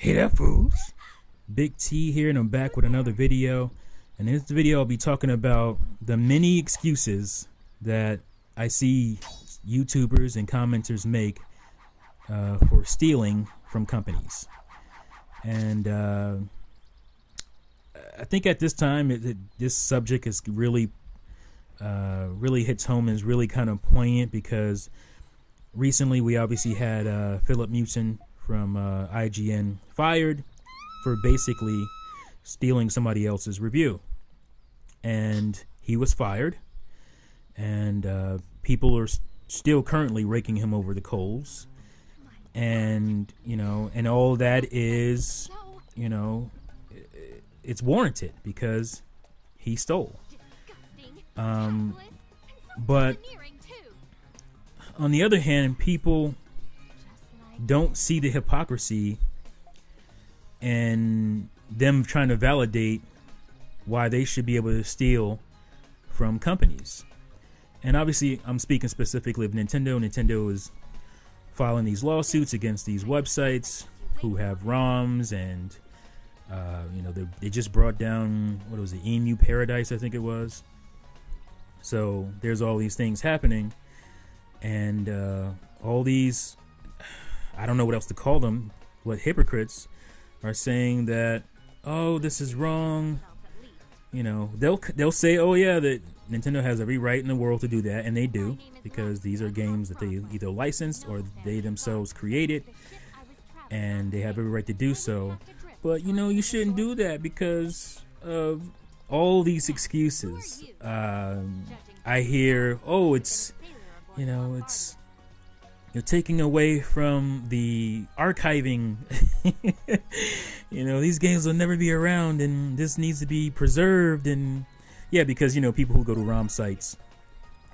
Hey there, fools. Big T here, and I'm back with another video. And in this video, I'll be talking about the many excuses that I see YouTubers and commenters make for stealing from companies. And I think at this time, this subject is really hits home and is really kind of poignant because recently we obviously had Philip Mewson from IGN fired for basically stealing somebody else's review, and he was fired, and people are still currently raking him over the coals, and and all that is, it's warranted because he stole. But on the other hand, people don't see the hypocrisy and them trying to validate why they should be able to steal from companies. And obviously, I'm speaking specifically of Nintendo. Nintendo is filing these lawsuits against these websites who have ROMs, and they just brought down, what was it, Emu Paradise, I think it was. So there's all these things happening, and all these, I don't know what else to call them, what hypocrites are saying that, oh, this is wrong. They'll say, oh yeah, that Nintendo has every right in the world to do that, and they do, because these are games that they either licensed or they themselves created, and they have every right to do so. But you shouldn't do that because of all these excuses. I hear, oh, it's you're taking away from the archiving. These games will never be around, and this needs to be preserved. And yeah, because people who go to ROM sites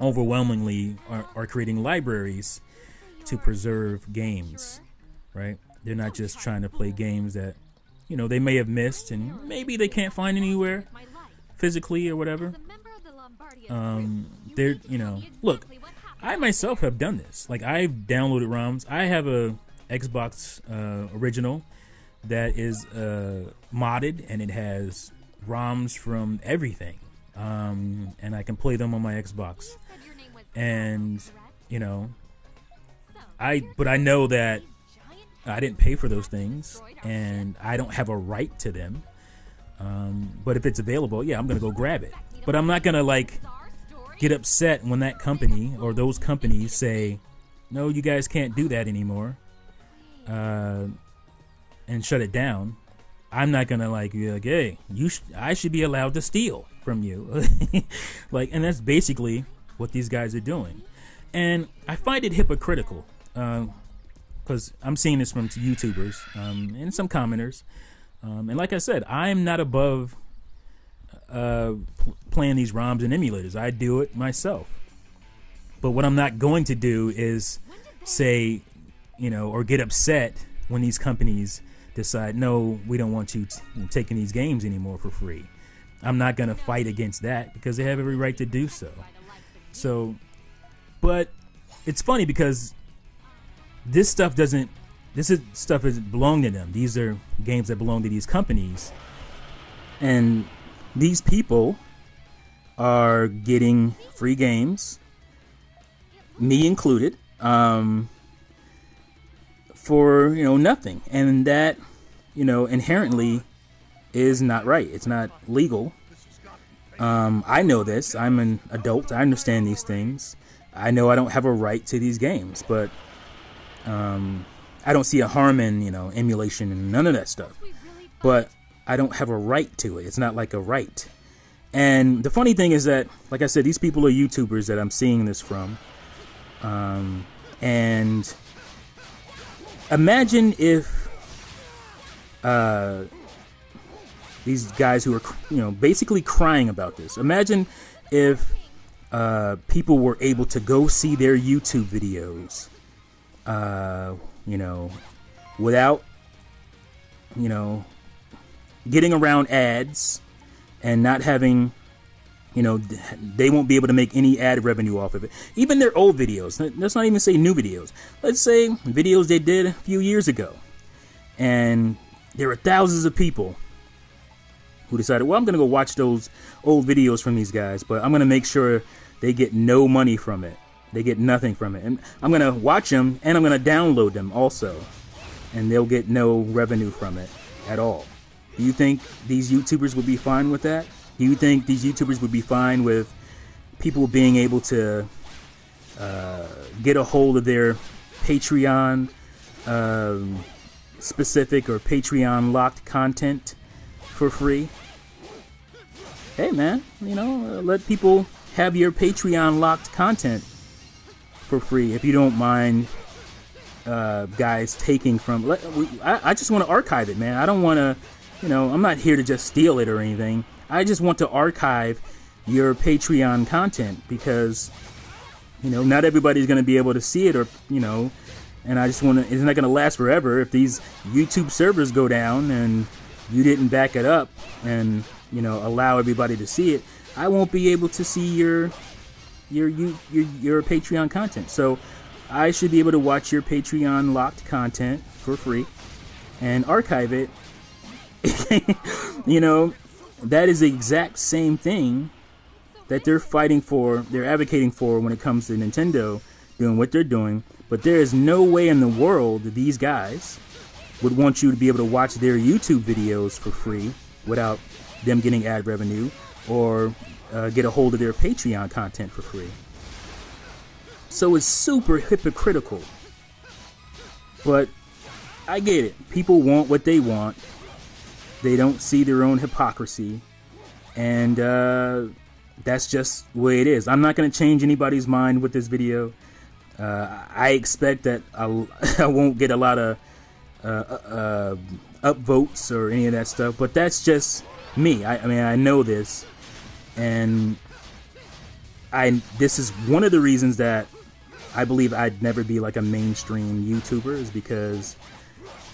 overwhelmingly are creating libraries to preserve games, right? They're not just trying to play games that they may have missed and maybe they can't find anywhere physically or whatever. Look, I myself have done this. Like, I've downloaded ROMs. I have a Xbox original that is modded, and it has ROMs from everything, and I can play them on my Xbox. And but I know that I didn't pay for those things, and I don't have a right to them. But if it's available, yeah, I'm gonna go grab it. But I'm not gonna get upset when that company or those companies say, no, you guys can't do that anymore, and shut it down. I'm not gonna be like, hey, I should be allowed to steal from you. And that's basically what these guys are doing. And I find it hypocritical, because I'm seeing this from YouTubers and some commenters. And like I said, I'm not above playing these ROMs and emulators. I do it myself. But what I'm not going to do is say, or get upset when these companies decide, no, we don't want you taking these games anymore for free. I'm not going to fight against that because they have every right to do so. But it's funny because this stuff doesn't belong to them. These are games that belong to these companies, and these people are getting free games, me included, for nothing, and that inherently is not right. It's not legal. I know this. I'm an adult. I understand these things. I know I don't have a right to these games, but I don't see a harm in emulation and none of that stuff. But I don't have a right to it. It's not like a right. And the funny thing is that, like I said, these people are YouTubers that I'm seeing this from. And imagine if these guys who are, basically crying about this. Imagine if people were able to go see their YouTube videos, without, getting around ads and not having, they won't be able to make any ad revenue off of it. Even their old videos. Let's not even say new videos. Let's say videos they did a few years ago. And there are thousands of people who decided, well, I'm going to go watch those old videos from these guys, but I'm going to make sure they get no money from it. They get nothing from it. And I'm going to watch them, and I'm going to download them also, and they'll get no revenue from it at all. Do you think these YouTubers would be fine with that? Do you think these YouTubers would be fine with people being able to get a hold of their Patreon specific or Patreon locked content for free? Hey man, you know, let people have your Patreon locked content for free if you don't mind guys taking from. I just want to archive it, man. I don't want to, you know, I'm not here to just steal it or anything. I just want to archive your Patreon content because, you know, not everybody's going to be able to see it, or, you know, and I just want to, it's not going to last forever. If these YouTube servers go down and you didn't back it up and, you know, allow everybody to see it, I won't be able to see your Patreon content. So I should be able to watch your Patreon locked content for free and archive it. You know, that is the exact same thing that they're fighting for, they're advocating for when it comes to Nintendo doing what they're doing. But there is no way in the world that these guys would want you to be able to watch their YouTube videos for free without them getting ad revenue, or get a hold of their Patreon content for free. So it's super hypocritical. But I get it. People want what they want. They don't see their own hypocrisy. And that's just the way it is. I'm not going to change anybody's mind with this video. I expect that I won't get a lot of upvotes or any of that stuff. But that's just me. I mean, I know this. And this is one of the reasons that I believe I'd never be like a mainstream YouTuber, is because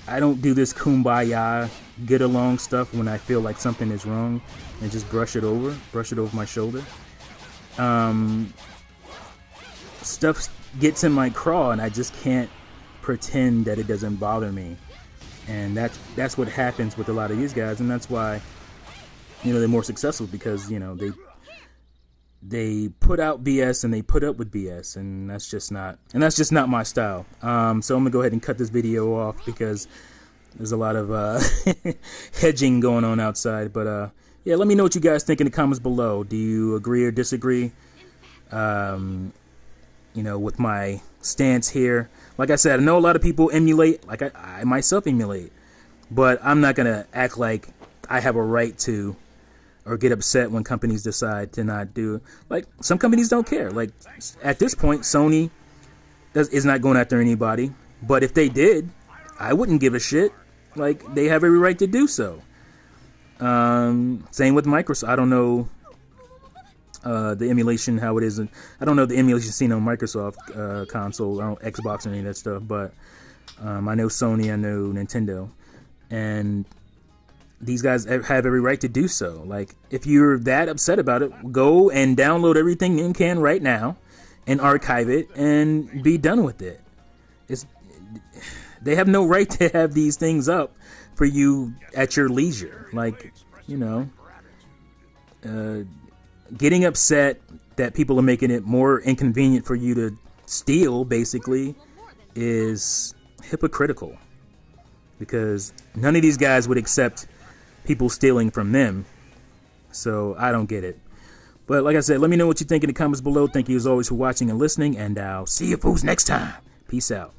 I don't do this kumbaya, get along stuff when I feel like something is wrong and just brush it over my shoulder. Stuff gets in my craw and I just can't pretend that it doesn't bother me. And that's what happens with a lot of these guys, and that's why, you know, they're more successful, because, you know, they put out BS and they put up with BS, and that's just not my style. So I'm gonna go ahead and cut this video off because there's a lot of hedging going on outside. But yeah, let me know what you guys think in the comments below. Do you agree or disagree, you know, with my stance here? Like I said, I know a lot of people emulate, like I myself emulate, but I'm not gonna act like I have a right to, or get upset when companies decide to not do. Like, some companies don't care. Like, at this point, Sony is not going after anybody. But if they did, I wouldn't give a shit. Like, they have every right to do so. Same with Microsoft. I don't know the emulation, how it is. I don't know the emulation scene on Microsoft console, or on Xbox or any of that stuff. But I know Sony, I know Nintendo. And these guys have every right to do so. Like, if you're that upset about it, go and download everything you can right now and archive it and be done with it. They have no right to have these things up for you at your leisure. Like, you know, getting upset that people are making it more inconvenient for you to steal, basically, is hypocritical. Because none of these guys would accept people stealing from them. So I don't get it. But like I said, let me know what you think in the comments below. Thank you as always for watching and listening, and I'll see you fools next time. Peace out.